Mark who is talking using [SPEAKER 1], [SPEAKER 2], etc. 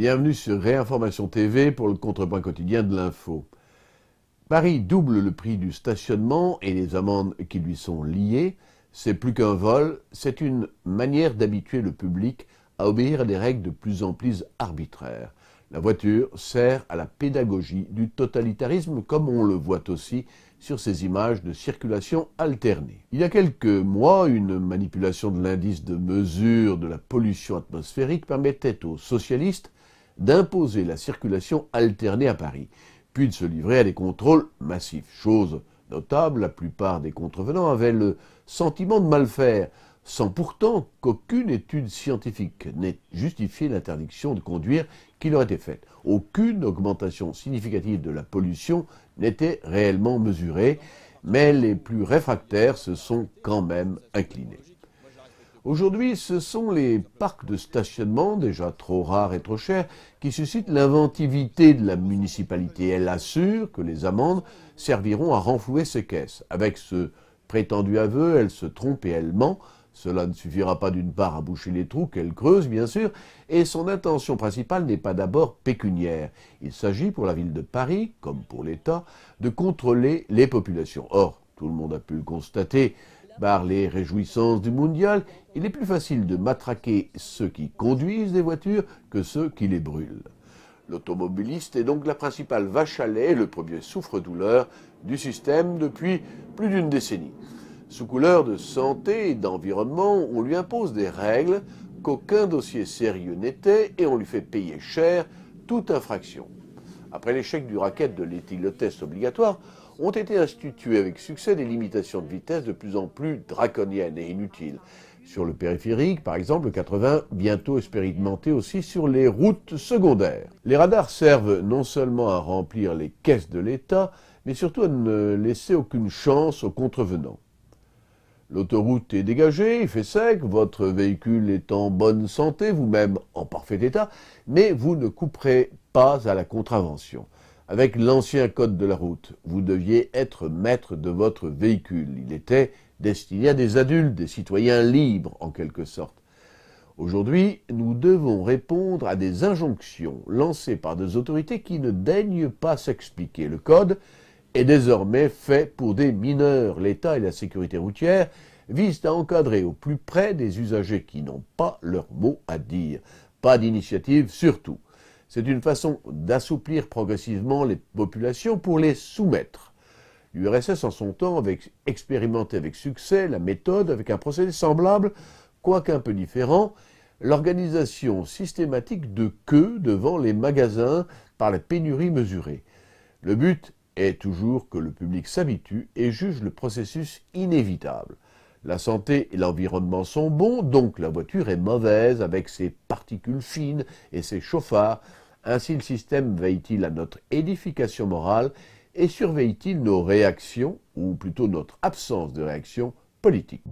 [SPEAKER 1] Bienvenue sur Réinformation TV pour le contrepoint quotidien de l'info. Paris double le prix du stationnement et les amendes qui lui sont liées. C'est plus qu'un vol, c'est une manière d'habituer le public à obéir à des règles de plus en plus arbitraires. La voiture sert à la pédagogie du totalitarisme, comme on le voit aussi sur ces images de circulation alternée. Il y a quelques mois, une manipulation de l'indice de mesure de la pollution atmosphérique permettait aux socialistes d'imposer la circulation alternée à Paris, puis de se livrer à des contrôles massifs. Chose notable, la plupart des contrevenants avaient le sentiment de mal faire, sans pourtant qu'aucune étude scientifique n'ait justifié l'interdiction de conduire qui leur était faite. Aucune augmentation significative de la pollution n'était réellement mesurée, mais les plus réfractaires se sont quand même inclinés. Aujourd'hui, ce sont les parcs de stationnement, déjà trop rares et trop chers, qui suscitent l'inventivité de la municipalité. Elle assure que les amendes serviront à renflouer ses caisses. Avec ce prétendu aveu, elle se trompe et elle ment. Cela ne suffira pas d'une part à boucher les trous qu'elle creuse, bien sûr, et son intention principale n'est pas d'abord pécuniaire. Il s'agit pour la ville de Paris, comme pour l'État, de contrôler les populations. Or, tout le monde a pu le constater, par les réjouissances du mondial, il est plus facile de matraquer ceux qui conduisent des voitures que ceux qui les brûlent. L'automobiliste est donc la principale vache à lait, le premier souffre-douleur du système depuis plus d'une décennie. Sous couleur de santé et d'environnement, on lui impose des règles qu'aucun dossier sérieux n'était et on lui fait payer cher toute infraction. Après l'échec du racket de l'éthylotest obligatoire, ont été instituées avec succès des limitations de vitesse de plus en plus draconiennes et inutiles. Sur le périphérique, par exemple, le 80, bientôt expérimenté aussi sur les routes secondaires. Les radars servent non seulement à remplir les caisses de l'État, mais surtout à ne laisser aucune chance aux contrevenants. L'autoroute est dégagée, il fait sec, votre véhicule est en bonne santé, vous-même en parfait état, mais vous ne couperez pas à la contravention. Avec l'ancien code de la route, vous deviez être maître de votre véhicule. Il était destiné à des adultes, des citoyens libres en quelque sorte. Aujourd'hui, nous devons répondre à des injonctions lancées par des autorités qui ne daignent pas s'expliquer. Le code est désormais fait pour des mineurs. L'État et la sécurité routière visent à encadrer au plus près des usagers qui n'ont pas leur mot à dire. Pas d'initiative surtout. C'est une façon d'assouplir progressivement les populations pour les soumettre. L'URSS en son temps avait expérimenté avec succès la méthode avec un procédé semblable, quoique un peu différent, l'organisation systématique de queues devant les magasins par la pénurie mesurée. Le but est toujours que le public s'habitue et juge le processus inévitable. La santé et l'environnement sont bons, donc la voiture est mauvaise avec ses particules fines et ses chauffards. Ainsi le système veille-t-il à notre édification morale et surveille-t-il nos réactions, ou plutôt notre absence de réaction politique.